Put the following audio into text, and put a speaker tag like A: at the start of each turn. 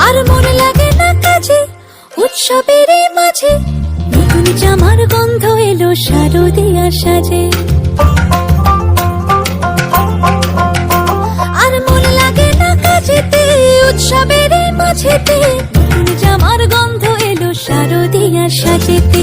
A: আর মনে লাগে না কাজে উৎসবের মাঝে নতুন জামার গন্ধ এলো শারদিয়া সাজে। আর মনে লাগে না কাজেতে উৎসবের মাঝেতে নতুন জামার গন্ধ এলো শারদিয়া সাজেতে।